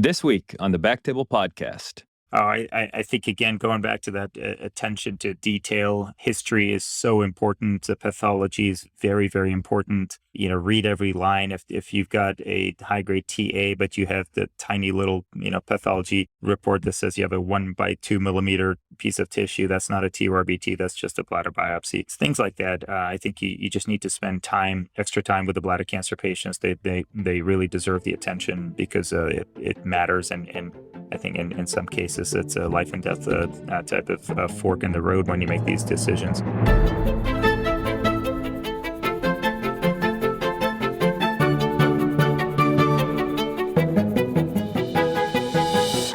This week on the BackTable podcast. I think, again, going back to that attention to detail, history is so important. The pathology is very, very important. Read every line. If you've got a high-grade TA, but you have the tiny little, pathology report that says you have a 1 by 2 millimeter piece of tissue, that's not a TURBT, that's just a bladder biopsy. It's things like that. I think you just need to spend extra time with the bladder cancer patients. They really deserve the attention because it matters. And I think in some cases, it's a life and death type of fork in the road when you make these decisions.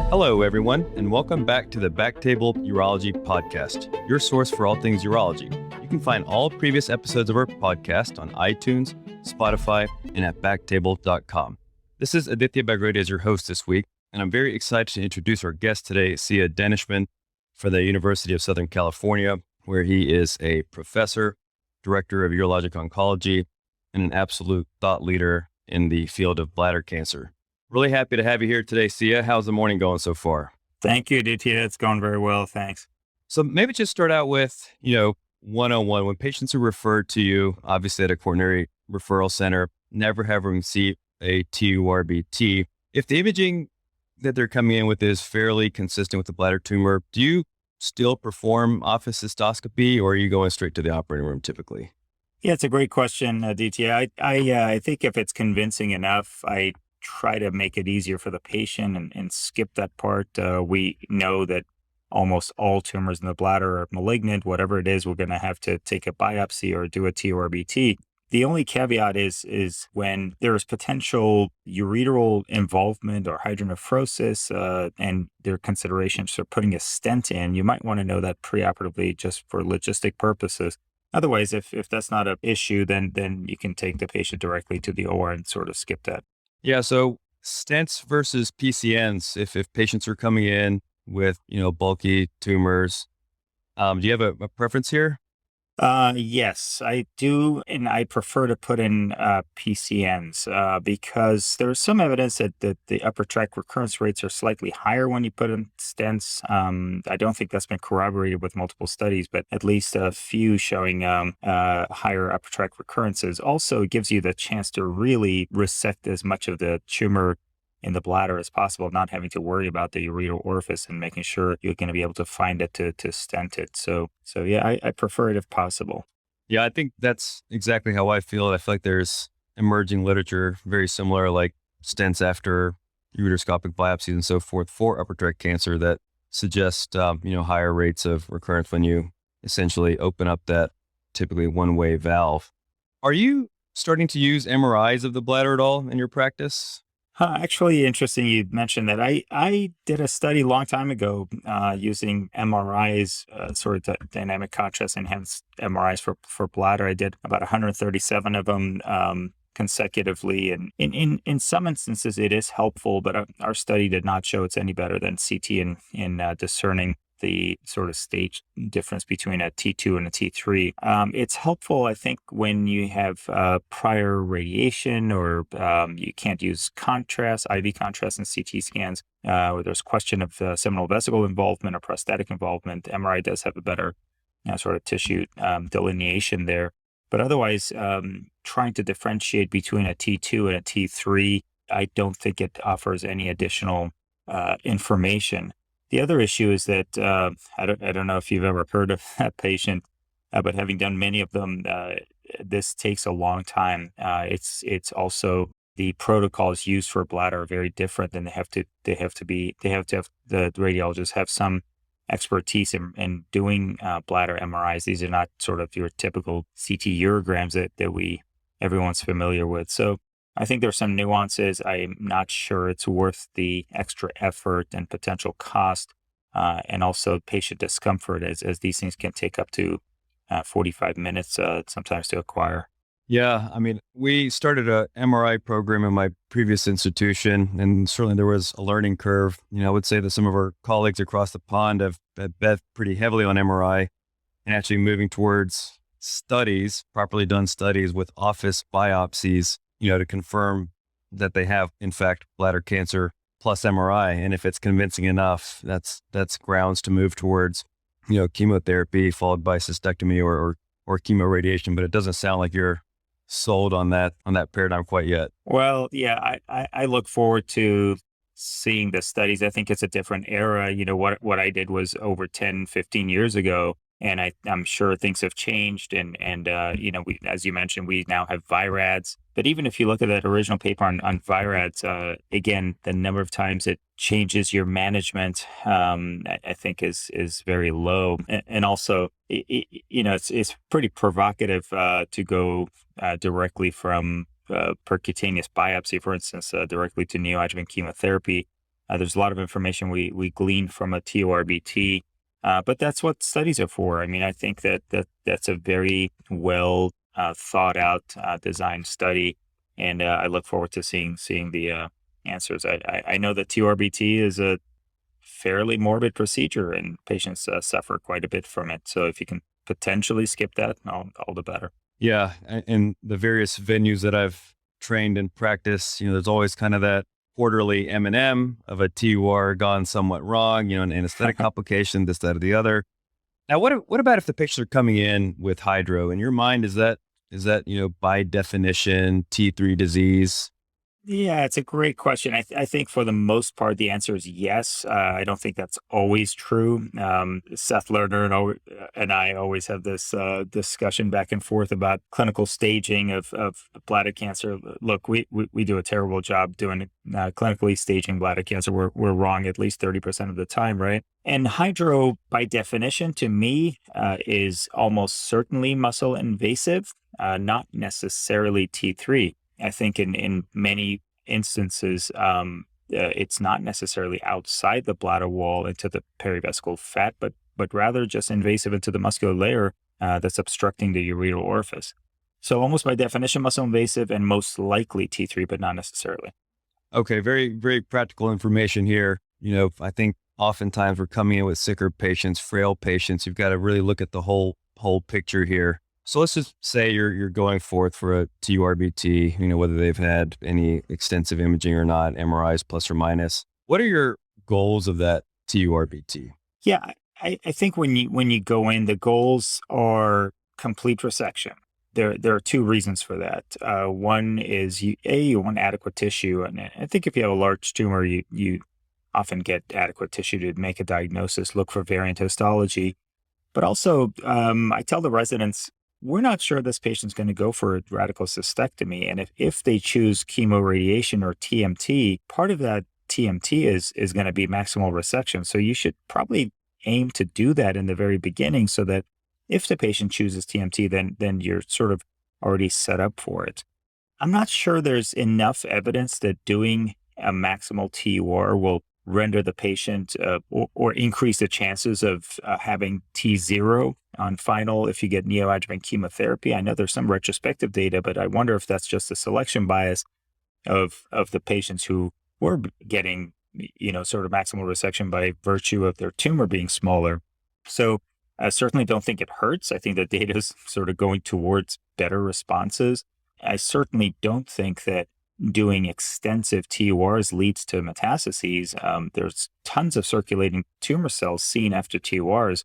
Hello, everyone, and welcome back to the BackTable Urology podcast, your source for all things urology. You can find all previous episodes of our podcast on iTunes, Spotify, and at backtable.com. This is Aditya Bagrodia as your host this week, and I'm very excited to introduce our guest today, Siamak Daneshmand, from the University of Southern California, where he is a professor, director of Urologic Oncology, and an absolute thought leader in the field of bladder cancer. Really happy to have you here today, Sia. How's the morning going so far? Thank you, Aditya. It's going very well. Thanks. So maybe just start out with, one-on-one. When patients are referred to you, obviously at a coronary referral center, never having received a TURBT, if the imaging that they're coming in with is fairly consistent with the bladder tumor, do you still perform office cystoscopy, or are you going straight to the operating room typically? Yeah, it's a great question, Aditya. I think if it's convincing enough, I try to make it easier for the patient and skip that part. We know that almost all tumors in the bladder are malignant. Whatever it is, we're going to have to take a biopsy or do a TURBT. The only caveat is when there is potential ureteral involvement or hydronephrosis, and there are considerations for putting a stent in, you might want to know that preoperatively just for logistic purposes. Otherwise, if that's not an issue, then you can take the patient directly to the OR and sort of skip that. Yeah, so stents versus Pcns, if patients are coming in with, bulky tumors, do you have a preference here? Yes, I do. And I prefer to put in PCNs because there's some evidence that the upper tract recurrence rates are slightly higher when you put in stents. I don't think that's been corroborated with multiple studies, but at least a few showing higher upper tract recurrences. Also, it gives you the chance to really resect as much of the tumor in the bladder as possible, not having to worry about the ureteral orifice and making sure you're going to be able to find it to stent it. So yeah, I prefer it if possible. Yeah, I think that's exactly how I feel. I feel like there's emerging literature very similar, like stents after ureteroscopic biopsies and so forth for upper tract cancer that suggest, higher rates of recurrence when you essentially open up that typically one-way valve. Are you starting to use MRIs of the bladder at all in your practice? Actually, interesting you mentioned that. I did a study a long time ago using MRIs, sort of dynamic contrast enhanced MRIs for bladder. I did about 137 of them consecutively. And in some instances, it is helpful, but our study did not show it's any better than CT in discerning the sort of stage difference between a T2 and a T3. It's helpful, I think, when you have prior radiation or you can't use contrast, IV contrast in CT scans, where there's question of seminal vesicle involvement or prostatic involvement. MRI does have a better sort of tissue delineation there. But otherwise, trying to differentiate between a T2 and a T3, I don't think it offers any additional information. The other issue is that I don't know if you've ever heard of that patient, but having done many of them, this takes a long time. It's also the protocols used for bladder are very different, and they have to have the radiologists have some expertise in doing bladder MRIs. These are not sort of your typical CT urograms that everyone's familiar with. So I think there's some nuances. I'm not sure it's worth the extra effort and potential cost, and also patient discomfort as these things can take up to 45 minutes sometimes to acquire. Yeah, I mean, we started a MRI program in my previous institution, and certainly there was a learning curve. I would say that some of our colleagues across the pond have bet pretty heavily on MRI and actually moving towards studies, properly done studies with office biopsies, to confirm that they have, in fact, bladder cancer plus MRI. And if it's convincing enough, that's grounds to move towards, chemotherapy followed by cystectomy or chemoradiation. But it doesn't sound like you're sold on that paradigm quite yet. Well, yeah, I look forward to seeing the studies. I think it's a different era. What I did was over 10, 15 years ago. And I'm sure things have changed. And as you mentioned, we now have VIRADs. But even if you look at that original paper on VIRADs, again, the number of times it changes your management, I think is very low. And also, it's pretty provocative to go directly from percutaneous biopsy, for instance, directly to neoadjuvant chemotherapy. There's a lot of information we glean from a TURBT. But that's what studies are for. I mean, I think that's a very well thought out designed study, and I look forward to seeing the answers. I know that TURBT is a fairly morbid procedure, and patients suffer quite a bit from it. So if you can potentially skip that, all the better. Yeah, and the various venues that I've trained in practice, there's always kind of that quarterly M&M of a TUR gone somewhat wrong, an anesthetic complication, this, that, or the other. Now, what about if the patients are coming in with hydro? In your mind, is that by definition T3 disease? Yeah, it's a great question. I think for the most part, the answer is yes. I don't think that's always true. Seth Lerner and I always have this discussion back and forth about clinical staging of bladder cancer. Look, we do a terrible job doing clinically staging bladder cancer. We're wrong at least 30% of the time, right? And hydro, by definition, to me, is almost certainly muscle invasive, not necessarily T3. I think in many instances, it's not necessarily outside the bladder wall into the perivesical fat, but rather just invasive into the muscular layer that's obstructing the ureteral orifice. So almost by definition, muscle invasive and most likely T3, but not necessarily. Okay, very, very practical information here. I think oftentimes we're coming in with sicker patients, frail patients. You've got to really look at the whole picture here. So let's just say you're going forth for a TURBT, whether they've had any extensive imaging or not, MRIs plus or minus. What are your goals of that TURBT? Yeah, I think when you go in, the goals are complete resection. There are two reasons for that. One is you want adequate tissue, and I think if you have a large tumor, you often get adequate tissue to make a diagnosis. Look for variant histology, but also I tell the residents, we're not sure this patient's going to go for a radical cystectomy. And if they choose chemoradiation or TMT, part of that TMT is going to be maximal resection. So you should probably aim to do that in the very beginning so that if the patient chooses TMT, then you're sort of already set up for it. I'm not sure there's enough evidence that doing a maximal TUR will render the patient or increase the chances of having T0 on final if you get neoadjuvant chemotherapy. I know there's some retrospective data, but I wonder if that's just a selection bias of the patients who were getting, sort of maximal resection by virtue of their tumor being smaller. So I certainly don't think it hurts. I think the data is sort of going towards better responses. I certainly don't think that doing extensive TURs leads to metastases. There's tons of circulating tumor cells seen after TURs,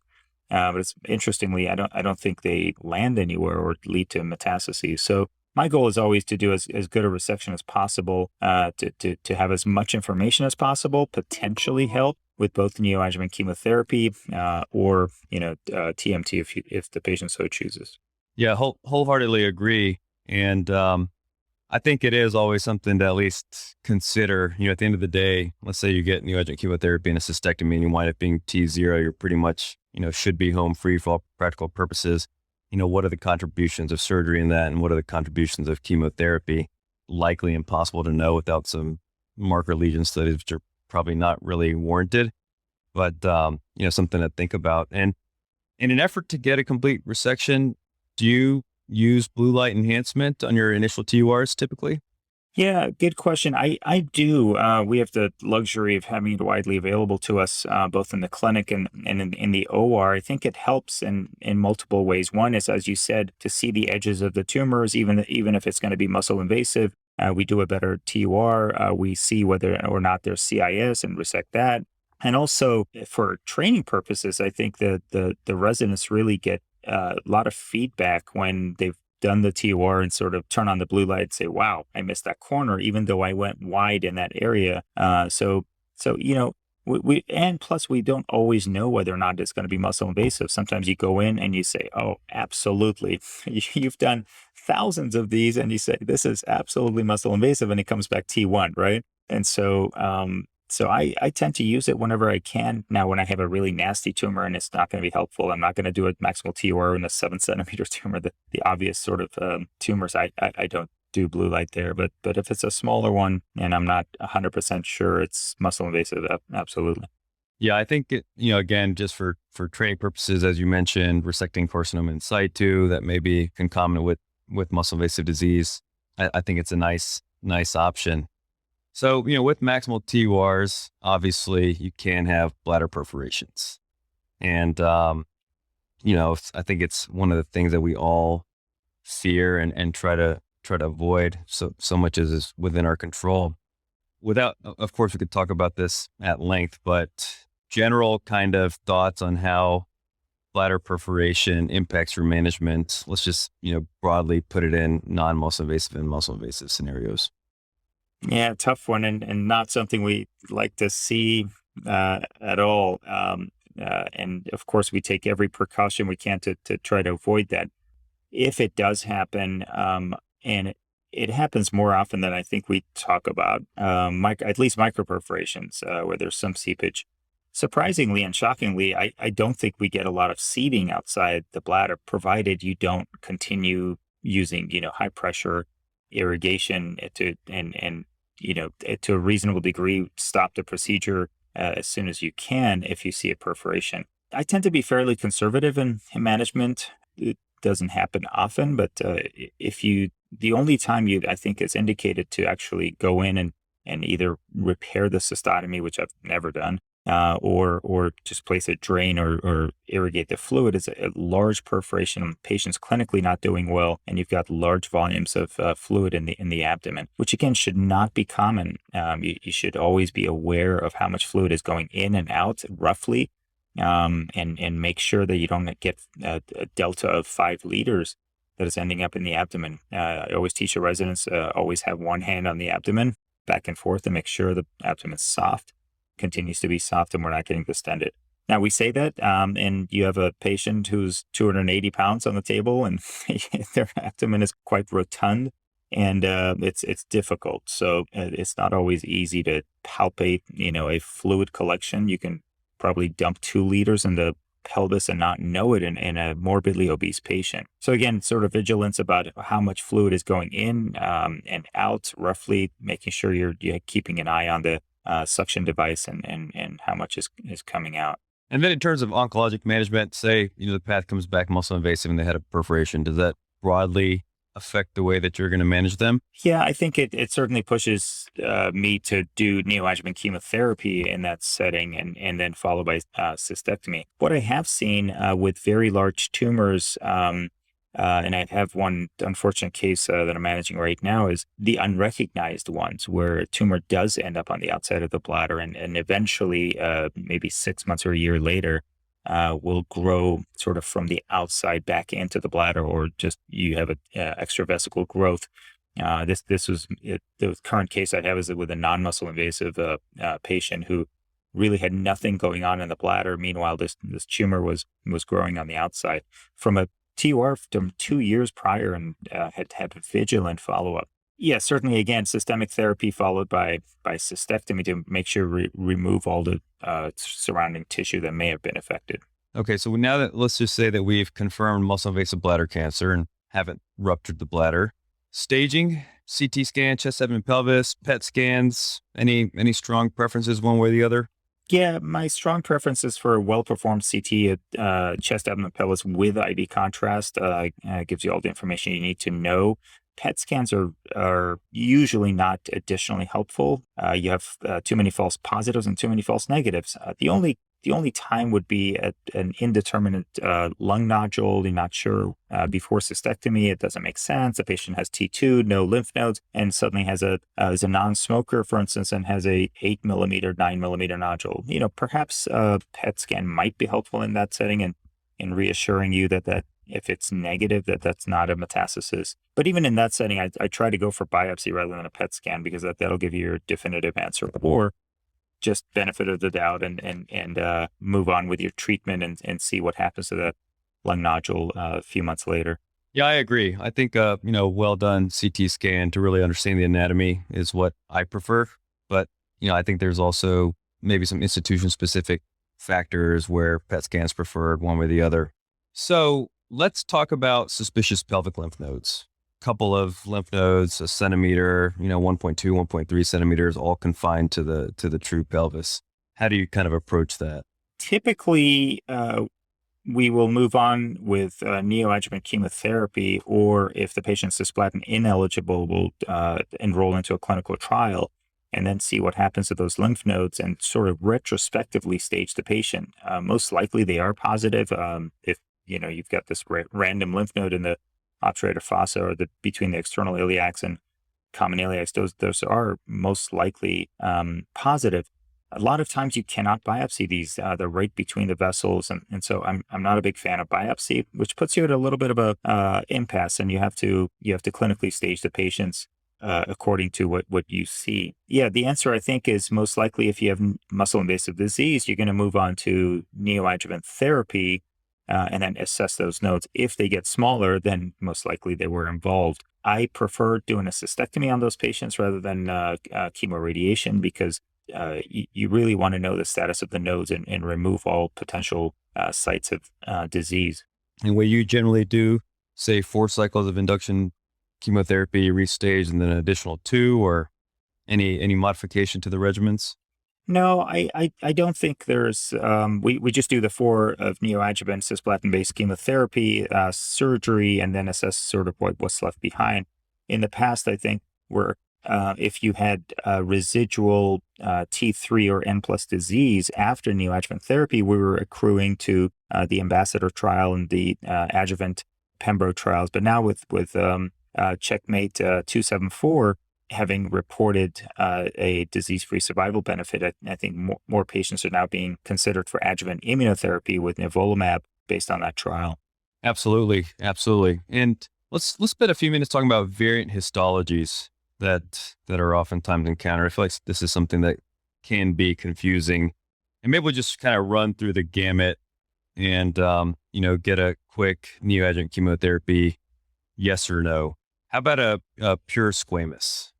but it's interestingly, I don't think they land anywhere or lead to metastases. So my goal is always to do as good a resection as possible, to have as much information as possible, potentially help with both neoadjuvant chemotherapy or TMT if the patient so chooses. Yeah, wholeheartedly agree. And I think it is always something to at least consider. At the end of the day, let's say you get neoadjuvant chemotherapy and a cystectomy and you wind up being T0, you're pretty much, should be home free for all practical purposes. What are the contributions of surgery in that? And what are the contributions of chemotherapy? Likely impossible to know without some marker lesion studies, which are probably not really warranted, but, something to think about. And in an effort to get a complete resection, do you use blue light enhancement on your initial TURs typically? Yeah, good question. I do. We have the luxury of having it widely available to us, both in the clinic and in the OR. I think it helps in multiple ways. One is, as you said, to see the edges of the tumors, even if it's going to be muscle invasive. We do a better TUR. We see whether or not there's CIS and resect that. And also for training purposes, I think that the residents really get a lot of feedback when they've done the TUR and sort of turn on the blue light and say, wow, I missed that corner, even though I went wide in that area. So, and plus we don't always know whether or not it's going to be muscle invasive. Sometimes you go in and you say, oh, absolutely. You've done thousands of these and you say, this is absolutely muscle invasive, and it comes back T1, right? And so, I tend to use it whenever I can. Now, when I have a really nasty tumor and it's not going to be helpful, I'm not going to do a maximal TUR in a 7-centimeter tumor. The obvious sort of tumors, I don't do blue light there. But if it's a smaller one and I'm not 100% sure it's muscle invasive, absolutely. Yeah, I think again, just for training purposes, as you mentioned, resecting carcinoma in situ that may be concomitant with muscle invasive disease. I think it's a nice option. So, with maximal TURs, obviously you can have bladder perforations. And, I think it's one of the things that we all fear and try to avoid so much as is within our control. Of course, we could talk about this at length, but general kind of thoughts on how bladder perforation impacts your management. Let's just, broadly put it in non-muscle invasive and muscle invasive scenarios. Yeah, tough one, and not something we like to see at all. And of course, we take every precaution we can to try to avoid that. If it does happen, and it happens more often than I think we talk about, at least microperforations, where there's some seepage. Surprisingly and shockingly, I don't think we get a lot of seeding outside the bladder, provided you don't continue using, high pressure irrigation to a reasonable degree, stop the procedure as soon as you can if you see a perforation. I tend to be fairly conservative in management. It doesn't happen often, but the only time I think is indicated to actually go in and either repair the cystotomy, which I've never done, or just place a drain or irrigate the fluid, is a large perforation. Patients clinically not doing well, and you've got large volumes of fluid in the abdomen, which again should not be common. You should always be aware of how much fluid is going in and out roughly, and make sure that you don't get a delta of 5 liters that is ending up in the abdomen. I always teach the residents always have one hand on the abdomen, back and forth, to make sure the abdomen's soft, continues to be soft, and we're not getting distended. Now, we say that, and you have a patient who's 280 pounds on the table, and their abdomen is quite rotund, and it's difficult. So it's not always easy to palpate, a fluid collection. You can probably dump 2 liters in the pelvis and not know it in a morbidly obese patient. So again, sort of vigilance about how much fluid is going in and out, roughly making sure you're keeping an eye on the suction device and how much is coming out. And then in terms of oncologic management, say, the path comes back muscle invasive and they had a perforation, does that broadly affect the way that you're going to manage them? Yeah, I think it certainly pushes me to do neoadjuvant chemotherapy in that setting and then followed by cystectomy. What I have seen with very large tumors, and I have one unfortunate case that I'm managing right now, is the unrecognized ones where a tumor does end up on the outside of the bladder and eventually, maybe 6 months or a year later, will grow sort of from the outside back into the bladder, or just you have a extravesical growth. This was the current case I have is with a non-muscle invasive patient who really had nothing going on in the bladder. Meanwhile, this tumor was growing on the outside from a TUR from 2 years prior, and had vigilant follow-up. Yeah, certainly, again, systemic therapy followed by cystectomy to make sure remove all the surrounding tissue that may have been affected. Okay, so now that, let's just say that we've confirmed muscle invasive bladder cancer and haven't ruptured the bladder. Staging, CT scan, chest, abdomen, pelvis, PET scans, any strong preferences one way or the other? Yeah, my strong preference is for a well-performed CT chest, abdomen, pelvis with IV contrast. Gives you all the information you need to know. PET scans are usually not additionally helpful. You have too many false positives and too many false negatives. The only The only time would be at an indeterminate lung nodule. You're not sure before cystectomy. It doesn't make sense. The patient has T2, no lymph nodes, and suddenly is a non-smoker, for instance, and has a 8 millimeter, 9 millimeter nodule. Perhaps a PET scan might be helpful in that setting and in reassuring you that if it's negative, that's not a metastasis. But even in that setting, I try to go for biopsy rather than a PET scan because that'll give you your definitive answer. Or just benefit of the doubt and move on with your treatment and see what happens to that lung nodule a few months later. Yeah, I agree. I think, well done CT scan to really understand the anatomy is what I prefer. But, I think there's also maybe some institution specific factors where PET scans preferred one way or the other. So let's talk about suspicious pelvic lymph nodes. Couple of lymph nodes, a centimeter, 1.2, 1.3 centimeters, all confined to the true pelvis. How do you kind of approach that? Typically, we will move on with neoadjuvant chemotherapy, or if the patient's cisplatin ineligible, we'll enroll into a clinical trial and then see what happens to those lymph nodes and sort of retrospectively stage the patient. Most likely they are positive. If you've got this random lymph node in the obturator fossa or between the external iliacs and common iliacs, those are most likely positive. A lot of times you cannot biopsy these. They're right between the vessels. And so I'm not a big fan of biopsy, which puts you at a little bit of a impasse, and you have to clinically stage the patients according to what you see. Yeah, the answer I think is most likely if you have muscle-invasive disease, you're going to move on to neoadjuvant therapy and then assess those nodes. If they get smaller, then most likely they were involved. I prefer doing a cystectomy on those patients rather than chemoradiation because you really want to know the status of the nodes and remove all potential sites of disease. And what you generally do, say 4 cycles of induction chemotherapy, restage, and then an additional 2, or any modification to the regimens? No, I don't think there's, we just do the 4 of neoadjuvant cisplatin-based chemotherapy, surgery, and then assess sort of what's left behind. In the past, I think if you had residual T3 or N+ disease after neoadjuvant therapy, we were accruing to the Ambassador trial and the adjuvant Pembro trials. But now with Checkmate 274, having reported a disease-free survival benefit, I think more patients are now being considered for adjuvant immunotherapy with nivolumab based on that trial. Absolutely. And let's spend a few minutes talking about variant histologies that are oftentimes encountered. I feel like this is something that can be confusing. And maybe we'll just kind of run through the gamut and, get a quick neoadjuvant chemotherapy, yes or no. How about a pure squamous?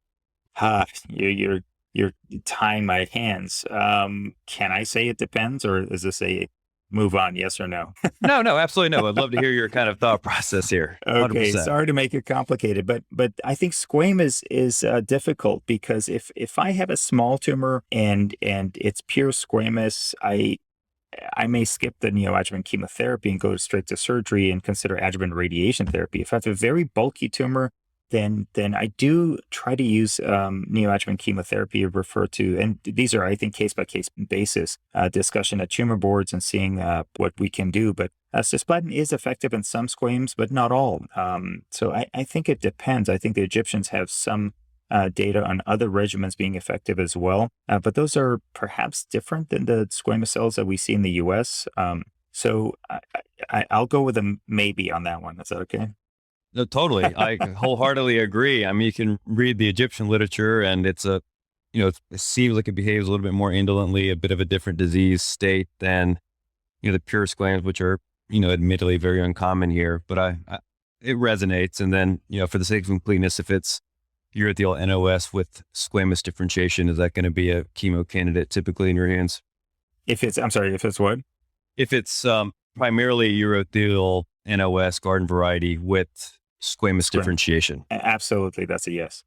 You're tying my hands. Can I say it depends, or is this a move on, yes or no? No, absolutely no. I'd love to hear your kind of thought process here. 100%. Okay, sorry to make it complicated, but I think squamous is difficult because if I have a small tumor and it's pure squamous, I may skip the neoadjuvant chemotherapy and go straight to surgery and consider adjuvant radiation therapy. If I have a very bulky tumor, then I do try to use neoadjuvant chemotherapy or refer to, and these are, I think, case-by-case basis, discussion at tumor boards and seeing what we can do. But cisplatin is effective in some squames, but not all. So I think it depends. I think the Egyptians have some data on other regimens being effective as well, but those are perhaps different than the squamous cells that we see in the U.S. So I'll go with a maybe on that one. Is that okay? No, totally. I wholeheartedly agree. I mean, you can read the Egyptian literature and it seems like it behaves a little bit more indolently, a bit of a different disease state than, the pure squamous, which are, admittedly very uncommon here, but it resonates. And then, for the sake of completeness, if it's urothelial NOS with squamous differentiation, is that going to be a chemo candidate typically in your hands? If it's what? If it's primarily urothelial NOS garden variety with squamous differentiation. Absolutely. That's a yes.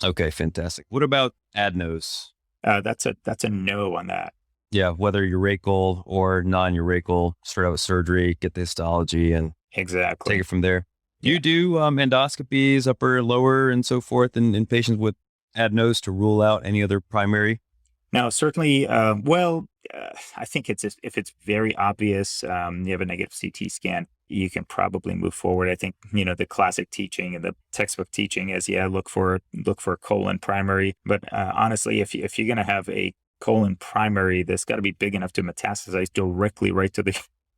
Okay, fantastic. What about adenos? That's a no on that. Yeah, whether urachal or non-urachal, start out with surgery, get the histology, and exactly take it from there. Do you do endoscopies, upper, lower, and so forth in patients with adenos to rule out any other primary? Now, certainly, I think if it's very obvious, you have a negative CT scan, you can probably move forward. I think, the classic teaching and the textbook teaching is, look for colon primary. But honestly, if you're going to have a colon primary, that's got to be big enough to metastasize directly right to the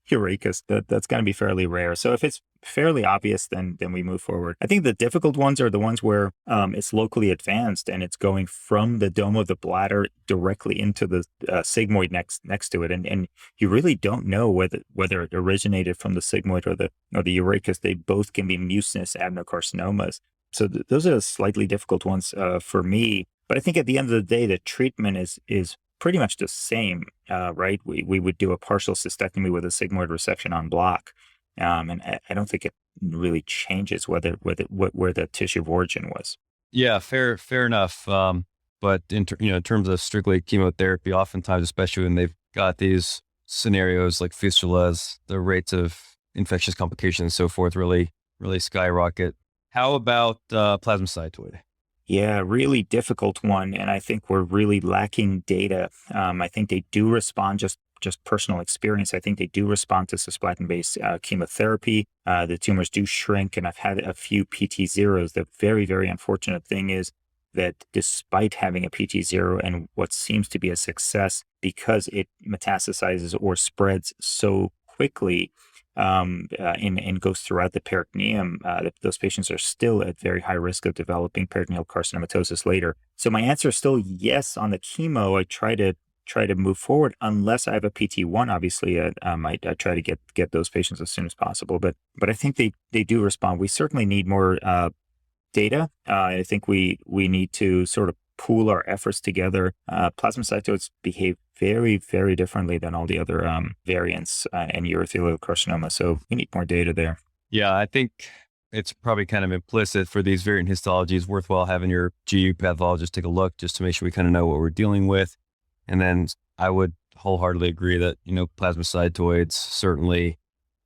urachus. That's going to be fairly rare. So if it's fairly obvious, then we move forward. I think the difficult ones are the ones where it's locally advanced and it's going from the dome of the bladder directly into the sigmoid next to it, and you really don't know whether it originated from the sigmoid or the urachus. They both can be mucinous adenocarcinomas. So those are the slightly difficult ones for me. But I think at the end of the day, the treatment is pretty much the same, right? We would do a partial cystectomy with a sigmoid resection on block. And I don't think it really changes where the tissue of origin was. Yeah, fair enough. But in terms of strictly chemotherapy, oftentimes, especially when they've got these scenarios like fistulas, the rates of infectious complications and so forth really skyrocket. How about plasmacytoid? Yeah, really difficult one. And I think we're really lacking data. I think they do respond, just personal experience. I think they do respond to cisplatin-based chemotherapy. The tumors do shrink, and I've had a few PT0s. The very, very unfortunate thing is that despite having a PT0 and what seems to be a success, because it metastasizes or spreads so quickly, and goes throughout the peritoneum, those patients are still at very high risk of developing peritoneal carcinomatosis later. So my answer is still yes on the chemo. I try to move forward unless I have a PT1. Obviously, I try to get those patients as soon as possible. But I think they do respond. We certainly need more data. I think we need to sort of pool our efforts together. Plasmacytoids behave very, very differently than all the other variants in urothelial carcinoma. So we need more data there. Yeah, I think it's probably kind of implicit for these variant histologies. Worthwhile having your GU pathologist take a look just to make sure we kind of know what we're dealing with. And then I would wholeheartedly agree that, plasmacytoids certainly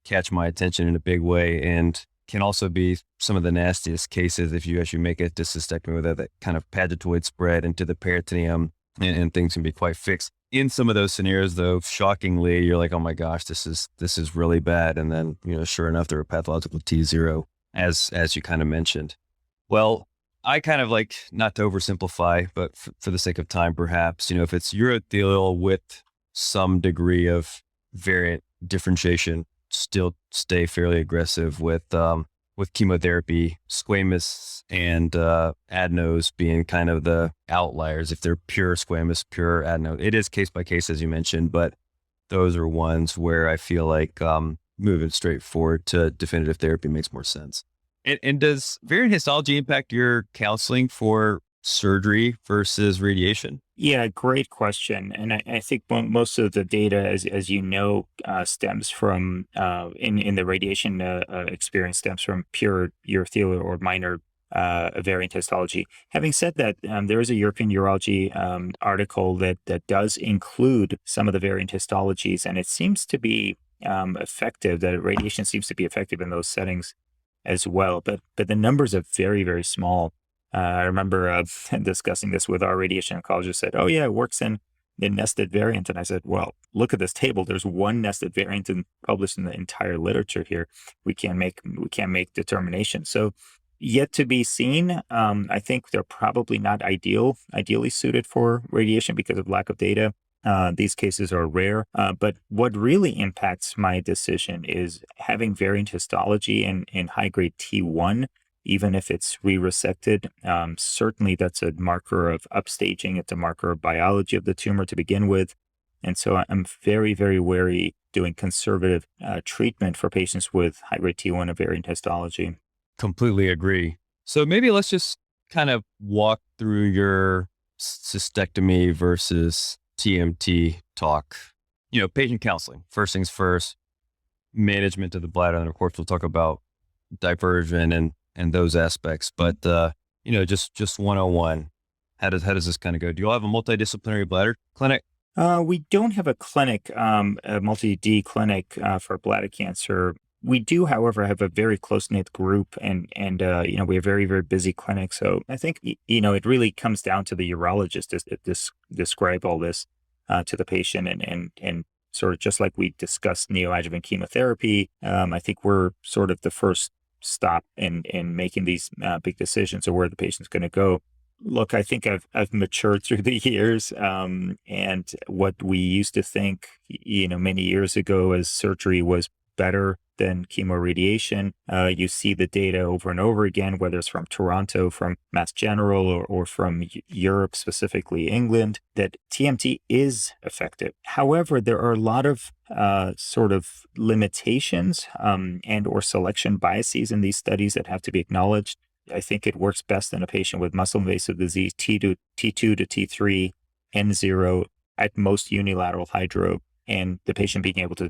catch my attention in a big way and can also be some of the nastiest cases if you actually make it to cystectomy with that kind of pagetoid spread into the peritoneum, and things can be quite fixed. In some of those scenarios, though, shockingly, you're like, oh my gosh, this is really bad. And then, sure enough, they're a pathological T0, as you kind of mentioned. Well, I kind of like, not to oversimplify, but for the sake of time, perhaps, if it's urothelial with some degree of variant differentiation, still stay fairly aggressive with chemotherapy, squamous and adenos being kind of the outliers. If they're pure squamous, pure adeno, it is case by case, as you mentioned, but those are ones where I feel like moving straight forward to definitive therapy makes more sense. And does variant histology impact your counseling for surgery versus radiation? Yeah, great question. And I think most of the data, as you know, stems from, in the radiation experience, stems from pure urothelial or minor variant histology. Having said that, there is a European Urology article that does include some of the variant histologies, and it seems to be effective, that radiation seems to be effective in those settings as well. But the numbers are very, very small. I remember discussing this with our radiation oncologist. Said, "Oh yeah, it works in nested variant." And I said, "Well, look at this table. There's one nested variant published in the entire literature here. We can't make determinations." So yet to be seen. I think they're probably not ideally suited for radiation because of lack of data. These cases are rare, but what really impacts my decision is having variant histology in high-grade T1. Even if it's re-resected, certainly that's a marker of upstaging. It's a marker of biology of the tumor to begin with. And so I'm very, very wary doing conservative treatment for patients with high-grade T1 of variant histology. Completely agree. So maybe let's just kind of walk through your cystectomy versus TMT talk. Patient counseling, first things first, management of the bladder. And of course, we'll talk about diversion and those aspects, but just 101. How does this kind of go? Do you all have a multidisciplinary bladder clinic? We don't have a clinic, a multi-D clinic for bladder cancer. We do, however, have a very close-knit group, and we have very, very busy clinics. So I think it really comes down to the urologist to describe all this. to the patient, and sort of just like we discussed neoadjuvant chemotherapy, I think we're sort of the first stop in making these big decisions of where the patient's going to go. Look, I think I've matured through the years, and what we used to think, many years ago as surgery was better than chemoradiation. You see the data over and over again, whether it's from Toronto, from Mass General, or from Europe, specifically England, that TMT is effective. However, there are a lot of sort of limitations and or selection biases in these studies that have to be acknowledged. I think it works best in a patient with muscle-invasive disease, T2 to T3, N0, at most unilateral hydro, and the patient being able to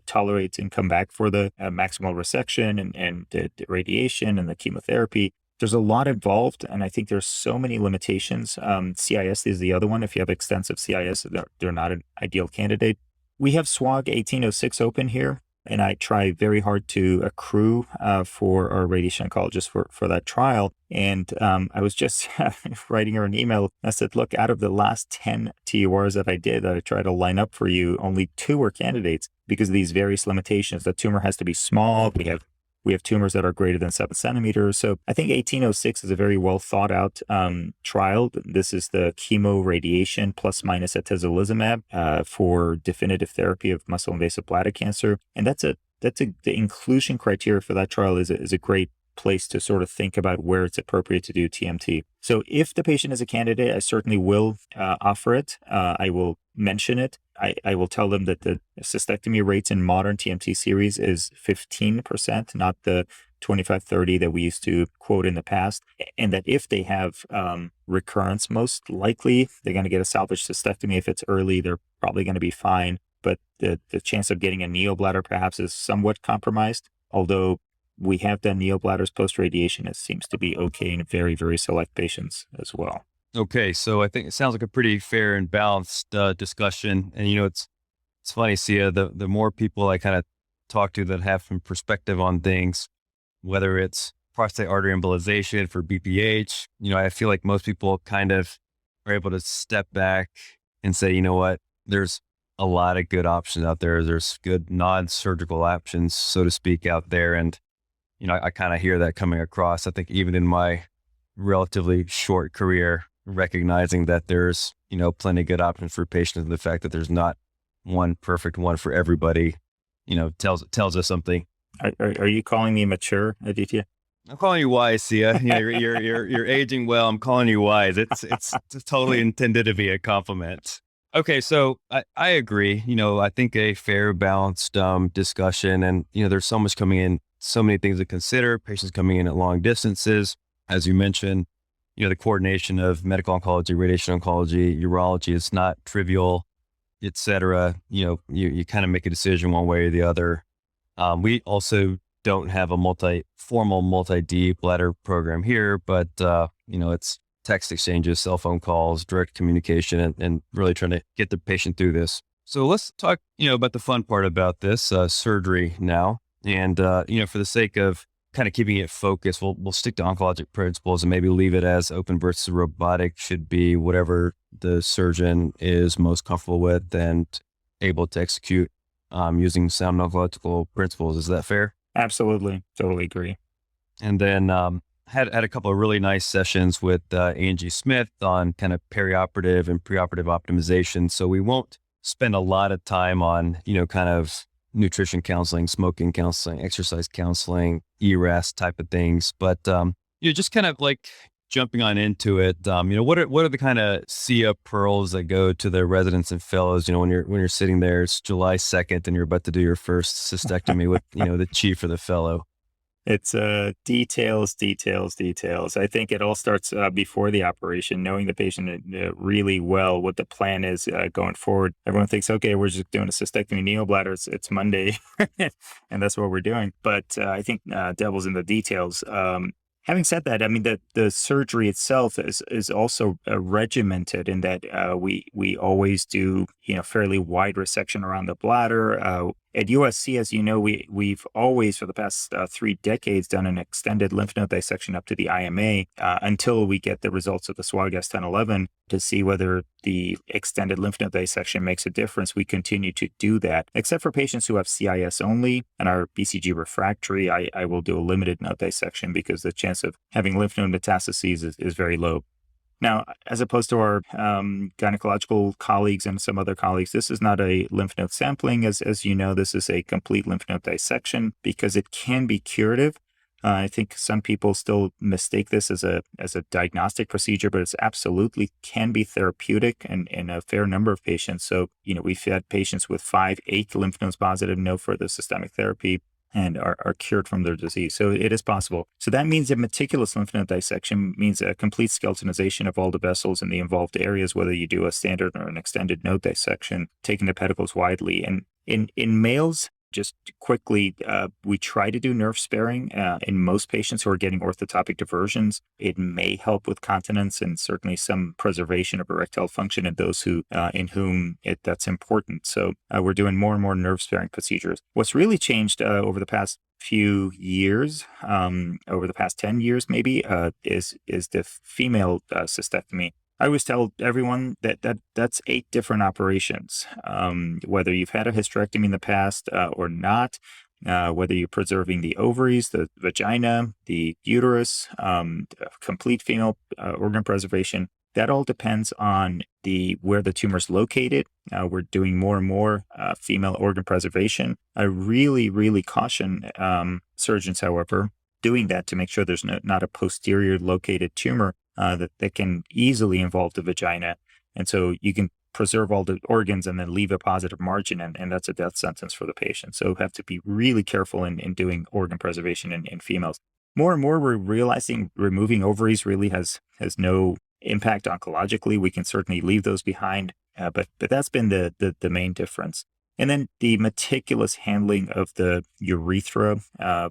tolerate and come back for the maximal resection and the radiation and the chemotherapy. There's a lot involved, and I think there's so many limitations. CIS is the other one. If you have extensive CIS, they're not an ideal candidate. We have SWOG 1806 open here, and I try very hard to accrue for our radiation oncologist for that trial. And I was just writing her an email. I said, look, out of the last 10 TURs that I did, that I tried to line up for you, only 2 were candidates because of these various limitations. The tumor has to be small. We have tumors that are greater than 7 centimeters. So I think 1806 is a very well thought out trial. This is the chemo radiation plus minus atezolizumab for definitive therapy of muscle invasive bladder cancer. And the inclusion criteria for that trial is a great place to sort of think about where it's appropriate to do TMT. So if the patient is a candidate, I certainly will offer it. I will mention it. I will tell them that the cystectomy rates in modern TMT series is 15%, not the 25-30 that we used to quote in the past. And that if they have recurrence, most likely they're going to get a salvage cystectomy. If it's early, they're probably going to be fine. But the chance of getting a neobladder perhaps is somewhat compromised, although we have done neobladders post-radiation. It seems to be okay in very, very select patients as well. Okay, so I think it sounds like a pretty fair and balanced discussion. And it's funny, Sia, the more people I kind of talk to that have some perspective on things, whether it's prostate artery embolization for BPH, I feel like most people kind of are able to step back and say, you know what, there's a lot of good options out there. There's good non-surgical options, so to speak, out there. And, I kind of hear that coming across. I think even in my relatively short career, recognizing that there's, plenty of good options for patients, and the fact that there's not one perfect one for everybody, tells us something. Are you calling me mature, Aditya? I'm calling you wise, Sia. You're aging well. I'm calling you wise. It's totally intended to be a compliment. Okay, so I agree. I think a fair, balanced discussion, and there's so much coming in, so many things to consider. Patients coming in at long distances, as you mentioned. The coordination of medical oncology, radiation oncology, urology is not trivial, et cetera. You kind of make a decision one way or the other. We also don't have a formal multi-D bladder program here, but, it's text exchanges, cell phone calls, direct communication, and really trying to get the patient through this. So let's talk, about the fun part about this, surgery now. And, for the sake of kind of keeping it focused, we'll stick to oncologic principles and maybe leave it as open versus robotic should be whatever the surgeon is most comfortable with and able to execute using sound oncological principles. Is that fair? Absolutely. Totally agree. And then had a couple of really nice sessions with Angie Smith on kind of perioperative and preoperative optimization. So we won't spend a lot of time on, kind of nutrition counseling, smoking counseling, exercise counseling, ERAS type of things. But, just kind of like jumping on into it, what are the kind of SIA pearls that go to the residents and fellows, when you're sitting there, it's July 2nd and you're about to do your first cystectomy with, the chief or the fellow? It's details. I think it all starts before the operation, knowing the patient really well, what the plan is going forward. Everyone thinks, okay, we're just doing a cystectomy neobladder. It's Monday, and that's what we're doing. But I think devil's in the details. Having said that, I mean, the surgery itself is also regimented in that we always do, fairly wide resection around the bladder. At USC, as you know, we've always, for the past 3 decades, done an extended lymph node dissection up to the IMA until we get the results of the SWOG S1011 to see whether the extended lymph node dissection makes a difference. We continue to do that, except for patients who have CIS only and are BCG refractory. I will do a limited node dissection because the chance of having lymph node metastases is very low. Now, as opposed to our gynecological colleagues and some other colleagues, this is not a lymph node sampling. As you know, this is a complete lymph node dissection because it can be curative. I think some people still mistake this as a diagnostic procedure, but it's absolutely can be therapeutic in a fair number of patients. So, we've had patients with 5, 8 lymph nodes positive, no further systemic therapy, and are cured from their disease. So it is possible. So that means a meticulous lymph node dissection means a complete skeletonization of all the vessels in the involved areas, whether you do a standard or an extended node dissection, taking the pedicles widely. And in males, just quickly, we try to do nerve sparing in most patients who are getting orthotopic diversions. It may help with continence and certainly some preservation of erectile function in those who in whom that's important. So we're doing more and more nerve sparing procedures. What's really changed over the past few years, over the past 10 years maybe, is the female cystectomy. I always tell everyone that's 8 different operations, whether you've had a hysterectomy in the past or not, whether you're preserving the ovaries, the vagina, the uterus, complete female organ preservation. That all depends on where the tumor is located. We're doing more and more female organ preservation. I really, really caution surgeons, however, doing that to make sure there's not a posterior located tumor that can easily involve the vagina. And so you can preserve all the organs and then leave a positive margin, and that's a death sentence for the patient. So have to be really careful in doing organ preservation in females. More and more, we're realizing removing ovaries really has no impact oncologically. We can certainly leave those behind, but that's been the main difference. And then the meticulous handling of the urethra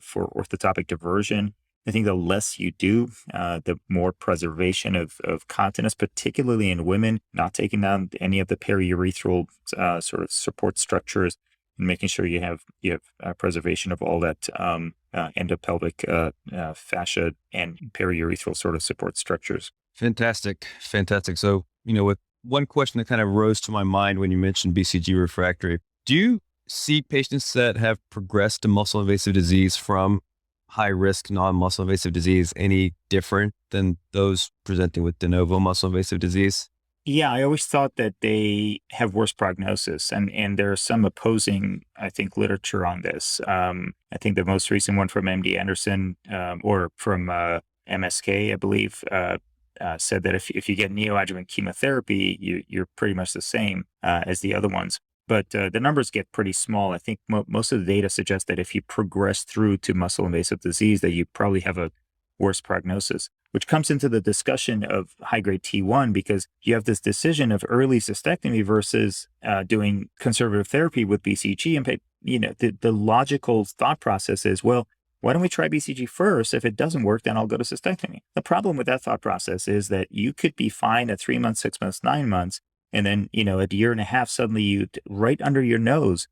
for orthotopic diversion. I think the less you do, the more preservation of continence, particularly in women, not taking down any of the periurethral sort of support structures, and making sure you have preservation of all that endopelvic fascia and periurethral sort of support structures. Fantastic. So, with one question that kind of rose to my mind when you mentioned BCG refractory, do you see patients that have progressed to muscle-invasive disease from high-risk non-muscle invasive disease any different than those presenting with de novo muscle-invasive disease? Yeah, I always thought that they have worse prognosis, and there's some opposing, I think, literature on this. I think the most recent one from MD Anderson or from MSK, I believe, said that if you get neoadjuvant chemotherapy, you're pretty much the same as the other ones. But the numbers get pretty small. I think most of the data suggests that if you progress through to muscle-invasive disease, that you probably have a worse prognosis, which comes into the discussion of high-grade T1 because you have this decision of early cystectomy versus doing conservative therapy with BCG. And the logical thought process is, well, why don't we try BCG first? If it doesn't work, then I'll go to cystectomy. The problem with that thought process is that you could be fine at 3 months, 6 months, 9 months, and then, at a year and a half, suddenly right under your nose,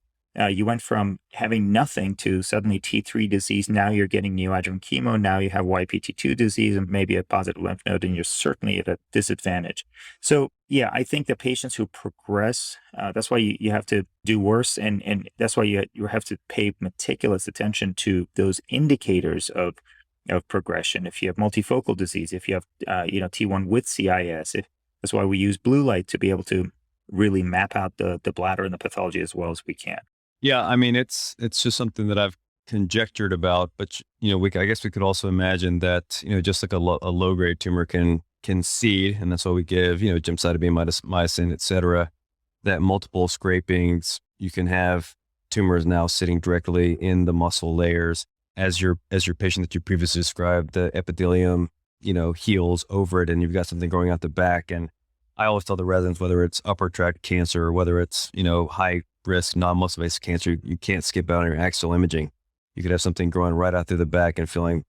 you went from having nothing to suddenly T3 disease. Now you're getting neoadjuvant chemo. Now you have YPT2 disease and maybe a positive lymph node, and you're certainly at a disadvantage. So, yeah, I think the patients who progress, that's why you have to do worse. And that's why you have to pay meticulous attention to those indicators of progression. If you have multifocal disease, if you have, T1 with CIS, that's why we use blue light to be able to really map out the bladder and the pathology as well as we can. Yeah, I mean, it's just something that I've conjectured about, but I guess we could also imagine that just like a low grade tumor can seed, and that's why we give gemcitabine, mitomycin, et cetera. That multiple scrapings, you can have tumors now sitting directly in the muscle layers as your patient that you previously described. The epithelium heals over it, and you've got something growing out the back. And I always tell the residents, whether it's upper tract cancer or whether it's high risk non-muscle invasive cancer, you can't skip out on your axial imaging. You could have something growing right out through the back and feeling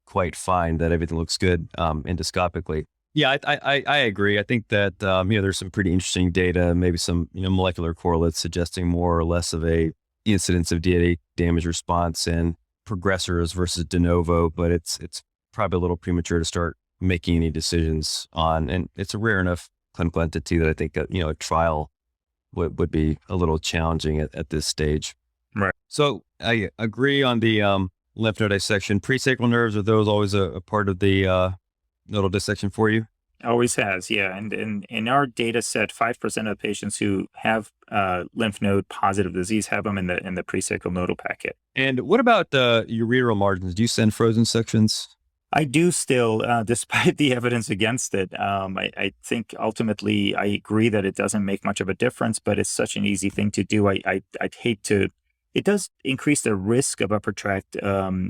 quite fine that everything looks good endoscopically. Yeah, I agree. I think that there's some pretty interesting data, maybe some molecular correlates suggesting more or less of a incidence of DNA damage response and progressors versus de novo, but it's probably a little premature to start making any decisions on. And it's a rare enough clinical entity that I think a trial would be a little challenging at this stage. Right. So I agree on the lymph node dissection. Presacral nerves, are those always a part of the nodal dissection for you? Always has, yeah. And in our data set, 5% of patients who have lymph node positive disease have them in the presacral nodal packet. And what about the ureteral margins? Do you send frozen sections? I do still, despite the evidence against it. I think ultimately I agree that it doesn't make much of a difference, but it's such an easy thing to do. I'd hate to. It does increase the risk of upper tract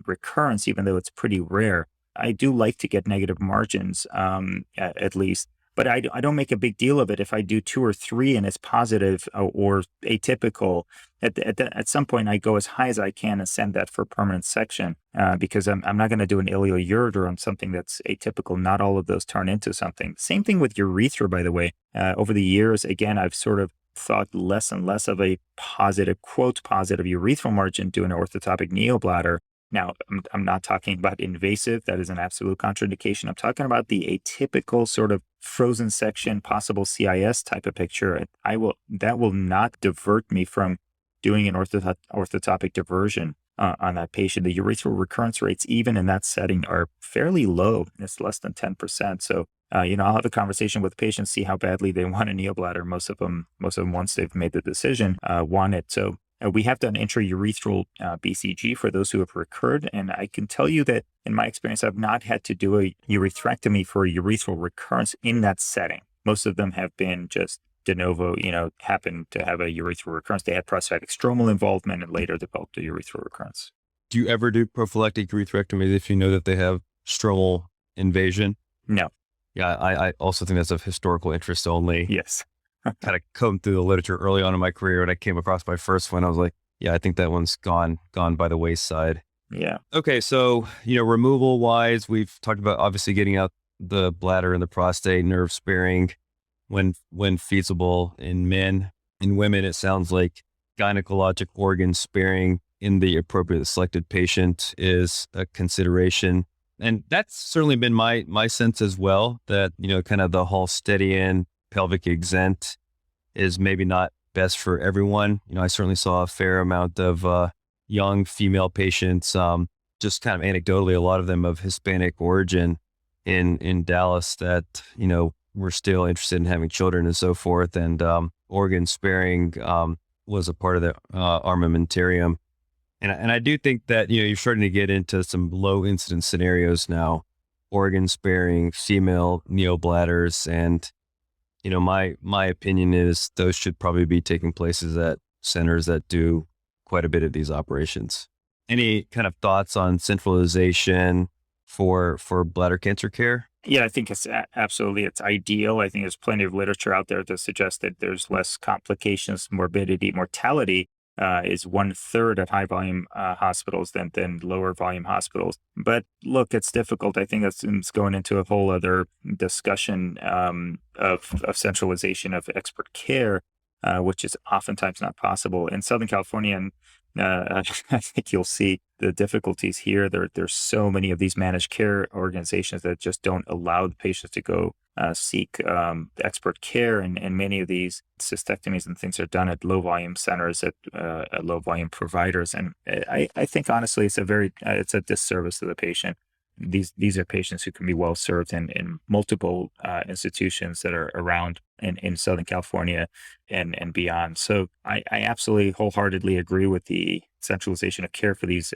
recurrence, even though it's pretty rare. I do like to get negative margins, at least, but I don't make a big deal of it if I do 2 or 3 and it's positive or atypical. At some point, I go as high as I can and send that for permanent section, because I'm not going to do an ileoureter on something that's atypical. Not all of those turn into something. Same thing with urethra, by the way. Over the years, again, I've sort of thought less and less of a positive, quote, positive urethral margin doing an orthotopic neobladder. Now, I'm not talking about invasive. That is an absolute contraindication. I'm talking about the atypical sort of frozen section, possible CIS type of picture. That will not divert me from doing an orthotopic diversion on that patient. The urethral recurrence rates, even in that setting, are fairly low. It's less than 10%. So, I'll have a conversation with patients, see how badly they want a neobladder. Most of them, once they've made the decision, want it. So, we have done intraurethral BCG for those who have recurred. And I can tell you that in my experience, I've not had to do a urethrectomy for a urethral recurrence in that setting. Most of them have been just de novo, happened to have a urethral recurrence. They had prostatic stromal involvement and later developed a urethral recurrence. Do you ever do prophylactic urethrectomies if you know that they have stromal invasion? No. Yeah, I also think that's of historical interest only. Yes. Kind of combed through the literature early on in my career. When I came across my first one, I was like, yeah, I think that one's gone by the wayside. Yeah. Okay. So, removal wise, we've talked about obviously getting out the bladder and the prostate, nerve sparing when feasible in men. In women, it sounds like gynecologic organ sparing in the appropriate selected patient is a consideration. And that's certainly been my sense as well, that, kind of the Hallstedian pelvic exent is maybe not best for everyone. I certainly saw a fair amount of young female patients, just kind of anecdotally, a lot of them of Hispanic origin in Dallas that, were still interested in having children and so forth. And organ sparing was a part of the armamentarium. And I do think that, you're starting to get into some low incidence scenarios now, organ sparing, female neobladders, and my opinion is those should probably be taking places at centers that do quite a bit of these operations. Any kind of thoughts on centralization for bladder cancer care? Yeah, I think it's absolutely, it's ideal. I think there's plenty of literature out there to suggest that there's less complications, morbidity, mortality is 1/3 at high volume hospitals than lower volume hospitals. But look, it's difficult. I think it's going into a whole other discussion of centralization of expert care, which is oftentimes not possible. In Southern California, and I think you'll see the difficulties here. There's so many of these managed care organizations that just don't allow the patients to go seek expert care, and many of these cystectomies and things are done at low volume centers at low volume providers. And I think honestly, it's a disservice to the patient. These are patients who can be well served in multiple institutions that are around in Southern California and beyond. So I absolutely wholeheartedly agree with the centralization of care for these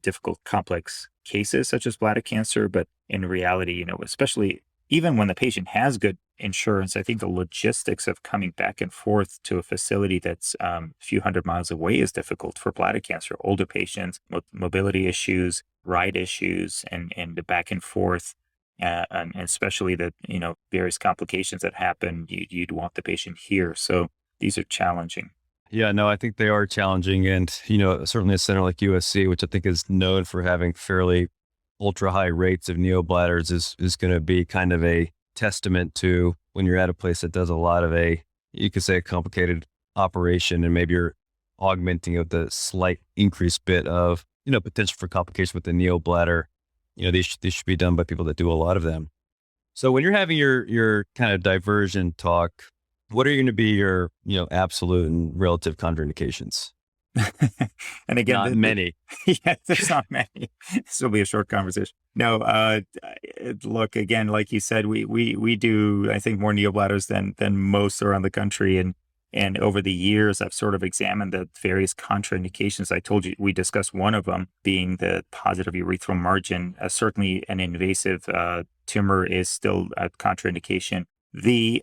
difficult, complex cases such as bladder cancer. But in reality, especially even when the patient has good insurance, I think the logistics of coming back and forth to a facility that's a few hundred miles away is difficult for bladder cancer. Older patients, mobility issues, ride issues, and the back and forth, and especially the various complications that happen. You'd want the patient here, so these are challenging. Yeah, no, I think they are challenging, and certainly a center like USC, which I think is known for having fairly ultra high rates of neobladders, is going to be kind of a testament to when you're at a place that does a lot of you could say a complicated operation, and maybe you're augmenting of the slight increased bit of, potential for complication with the neobladder. These should be done by people that do a lot of them. So when you're having your kind of diversion talk, what are going to be your, absolute and relative contraindications? And again, not many. Yeah, there's not many. This will be a short conversation. No, look, again, like you said, we do, I think, more neobladders than most around the country. And over the years, I've sort of examined the various contraindications. I told you, we discussed one of them being the positive urethral margin. Certainly an invasive tumor is still a contraindication. The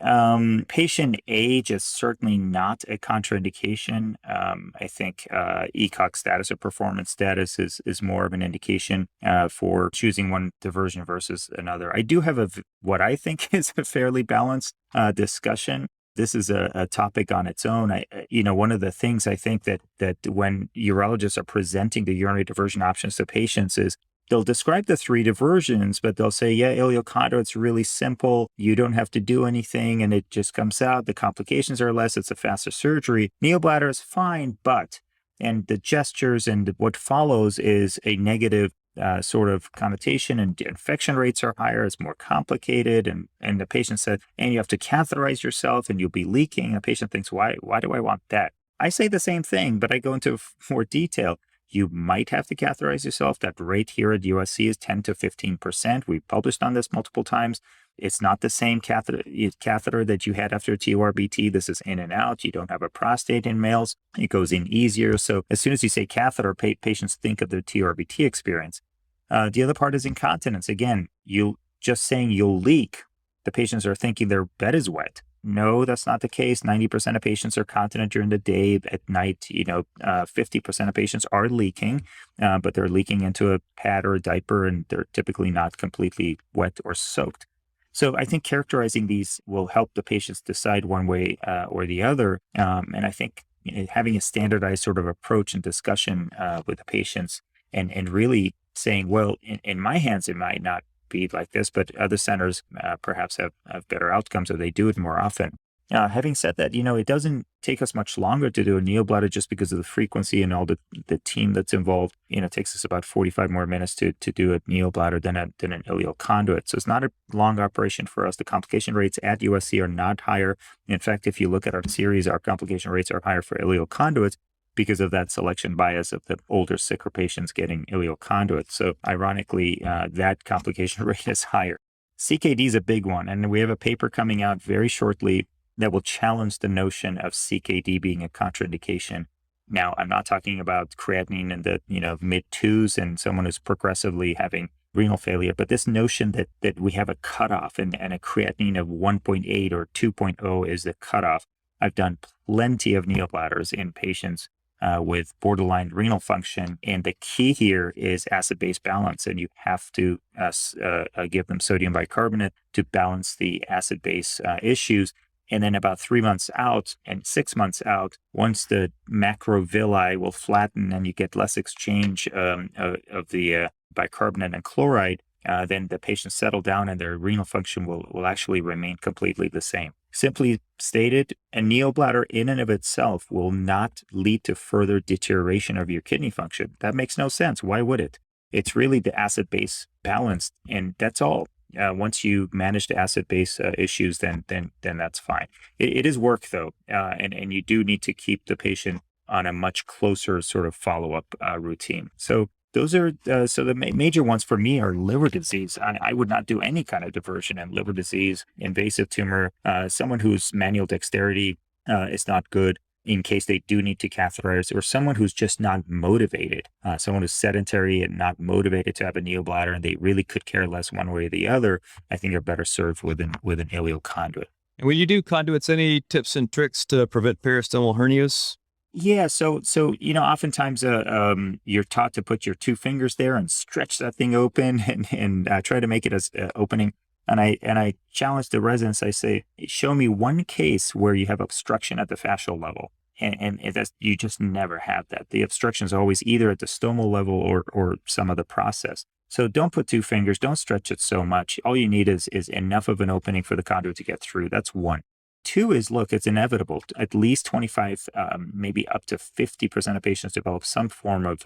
patient age is certainly not a contraindication. I think ECOG status or performance status is more of an indication for choosing one diversion versus another. I do have what I think is a fairly balanced discussion. This is a topic on its own. One of the things I think that when urologists are presenting the urinary diversion options to patients is they'll describe the 3 diversions, but they'll say, yeah, ileoconduit's really simple. You don't have to do anything, and it just comes out. The complications are less. It's a faster surgery. Neobladder is fine, and the gestures and what follows is a negative sort of connotation, and infection rates are higher. It's more complicated. And the patient said, and you have to catheterize yourself, and you'll be leaking. The patient thinks, why do I want that? I say the same thing, but I go into more detail. You might have to catheterize yourself. That rate here at USC is 10 to 15%. We've published on this multiple times. It's not the same catheter that you had after TURBT. This is in and out. You don't have a prostate in males. It goes in easier. So as soon as you say catheter, patients think of the TURBT experience. The other part is incontinence. Again, you just saying you'll leak, the patients are thinking their bed is wet. No, that's not the case. 90% of patients are continent during the day. At night, 50% of patients are leaking, but they're leaking into a pad or a diaper, and they're typically not completely wet or soaked. So I think characterizing these will help the patients decide one way or the other. And I think having a standardized sort of approach and discussion with the patients and really saying, well, in my hands, it might not be like this, but other centers perhaps have better outcomes, or they do it more often. Having said that, it doesn't take us much longer to do a neobladder just because of the frequency and all the team that's involved. It takes us about 45 more minutes to do a neobladder than an ileal conduit. So it's not a long operation for us. The complication rates at USC are not higher. In fact, if you look at our series, our complication rates are higher for ileal conduits because of that selection bias of the older, sicker patients getting ileal conduits. So ironically, that complication rate is higher. CKD is a big one, and we have a paper coming out very shortly that will challenge the notion of CKD being a contraindication. Now, I'm not talking about creatinine in the mid-2s and someone who's progressively having renal failure, but this notion that we have a cutoff and a creatinine of 1.8 or 2.0 is the cutoff. I've done plenty of neobladders in patients with borderline renal function, and the key here is acid-base balance, and you have to give them sodium bicarbonate to balance the acid-base issues. And then about 3 months out and 6 months out, once the macrovilli will flatten and you get less exchange of the bicarbonate and chloride, then the patients settle down and their renal function will actually remain completely the same. Simply stated, a neobladder in and of itself will not lead to further deterioration of your kidney function. That makes no sense. Why would it? It's really the acid-base balance, and that's all. Once you manage the acid-base issues, then that's fine. It is work, though, and you do need to keep the patient on a much closer sort of follow-up routine. So those are the major ones for me are liver disease. I would not do any kind of diversion in liver disease, invasive tumor, someone whose manual dexterity is not good in case they do need to catheterize, or someone who's just not motivated, someone who's sedentary and not motivated to have a neobladder, and they really could care less one way or the other. I think are better served with an ileal conduit. And when you do conduits, any tips and tricks to prevent peristomal hernias? Yeah, so oftentimes you're taught to put your 2 fingers there and stretch that thing open and try to make it as opening. And I challenge the residents. I say, show me one case where you have obstruction at the fascial level, and that's, you just never have that. The obstruction is always either at the stomal level or some other process. So don't put 2 fingers. Don't stretch it so much. All you need is enough of an opening for the conduit to get through. That's one. two is, look, it's inevitable. At least 25, maybe up to 50% of patients develop some form of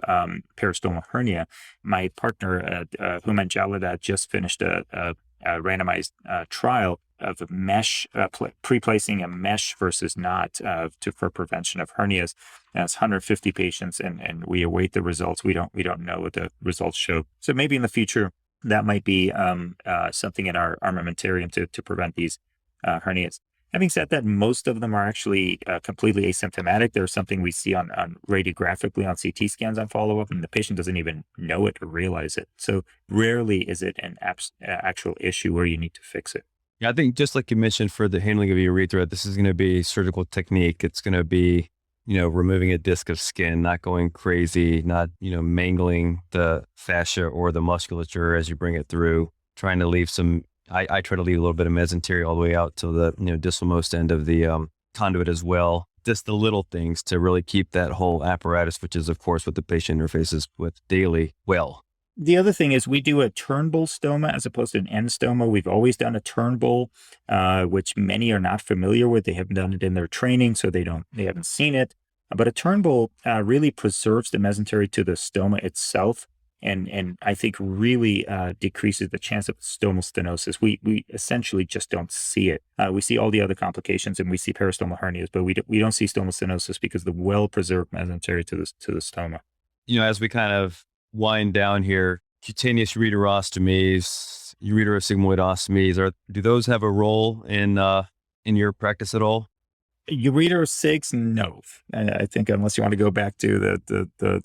peristomal hernia. My partner, Human Jalada, just finished a randomized trial of a mesh, pre-placing a mesh versus not for prevention of hernias. That's 150 patients, and we await the results. We don't know what the results show. So maybe in the future, that might be something in our armamentarium to prevent these hernias. Having said that, most of them are actually completely asymptomatic. There's something we see on radiographically on CT scans on follow-up, and the patient doesn't even know it or realize it. So rarely is it an actual issue where you need to fix it. Yeah, I think just like you mentioned for the handling of urethra, this is going to be surgical technique. It's going to be, removing a disc of skin, not going crazy, not, mangling the fascia or the musculature as you bring it through, trying to leave some, I try to leave a little bit of mesentery all the way out to the, distalmost end of the conduit as well. Just the little things to really keep that whole apparatus, which is of course what the patient interfaces with daily, well. The other thing is we do a Turnbull stoma as opposed to an end stoma. We've always done a Turnbull, which many are not familiar with. They haven't done it in their training, so they haven't seen it. But a Turnbull really preserves the mesentery to the stoma itself, and I think really decreases the chance of stomal stenosis. We essentially just don't see it. We see all the other complications, and we see peristomal hernias, but we don't see stomal stenosis because of the well-preserved mesentery to the stoma. As we kind of wind down here, cutaneous ureterostomies, ureterosigmoidostomies, do those have a role in your practice at all? Ureterosigs, no. I think unless you want to go back to the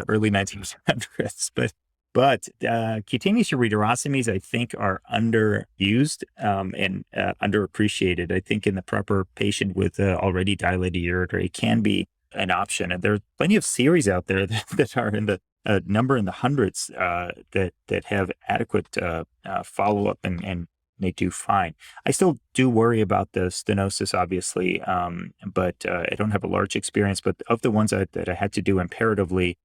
early 1900s, but cutaneous ureterostomies, I think, are underused and underappreciated. I think in the proper patient with already dilated ureter, it can be an option, and there are plenty of series out there that are in the number in the hundreds that have adequate follow-up and they do fine. I still do worry about the stenosis, obviously, but I don't have a large experience. But of the ones that I had to do imperatively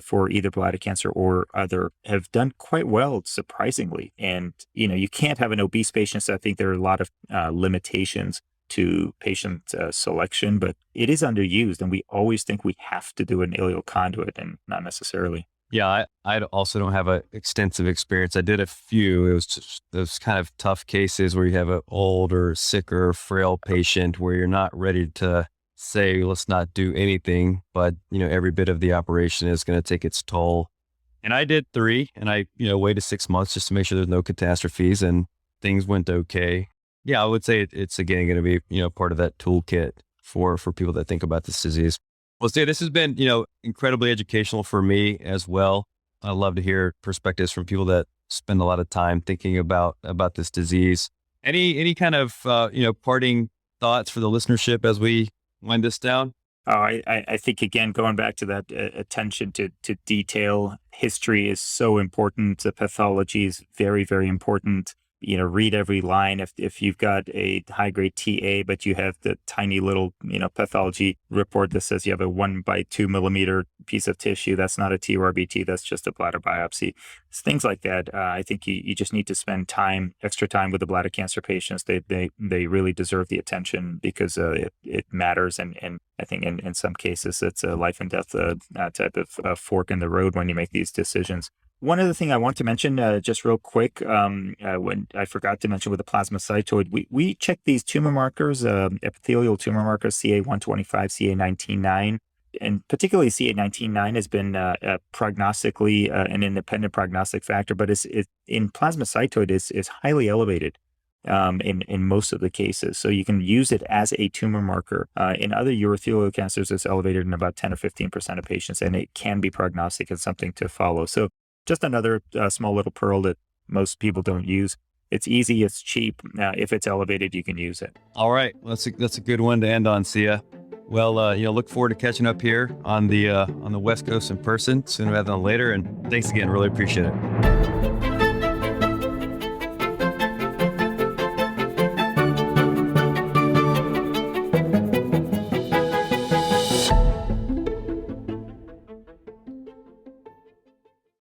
for either bladder cancer or other, have done quite well, surprisingly. And, you can't have an obese patient, so I think there are a lot of limitations to patient selection, but it is underused, and we always think we have to do an ileal conduit, and not necessarily. Yeah, I also don't have an extensive experience. I did a few. It was just those kind of tough cases where you have an older, sicker, frail patient where you're not ready to say, let's not do anything, but every bit of the operation is going to take its toll. And I did 3, and I waited 6 months just to make sure there's no catastrophes, and things went okay. Yeah, I would say it's again going to be, part of that toolkit for people that think about this disease. Well, Steve, this has been, incredibly educational for me as well. I love to hear perspectives from people that spend a lot of time thinking about this disease. Any kind of, parting thoughts for the listenership as we wind this down? Oh, I think, again, going back to that attention to detail, history is so important. The pathology is very, very important. Read every line. If you've got a high-grade TA, but you have the tiny little, pathology report that says you have a 1 by 2 millimeter piece of tissue, that's not a TURBT, that's just a bladder biopsy. It's things like that. I think you just need to spend extra time with the bladder cancer patients. They really deserve the attention because it matters. And I think in some cases, it's a life and death type of fork in the road when you make these decisions. One other thing I want to mention, just real quick, when I forgot to mention with the plasmacytoid, we check these tumor markers, epithelial tumor markers, CA125, CA19-9, and particularly CA19-9 has been prognostically an independent prognostic factor, but in plasmacytoid is highly elevated in most of the cases. So you can use it as a tumor marker. In other urothelial cancers, it's elevated in about 10 or 15% of patients, and it can be prognostic and something to follow. So just another small little pearl that most people don't use. It's easy, it's cheap. If it's elevated, you can use it. All right, that's a good one to end on, Sia. Well, look forward to catching up here on the West Coast in person sooner rather than later. And thanks again, really appreciate it.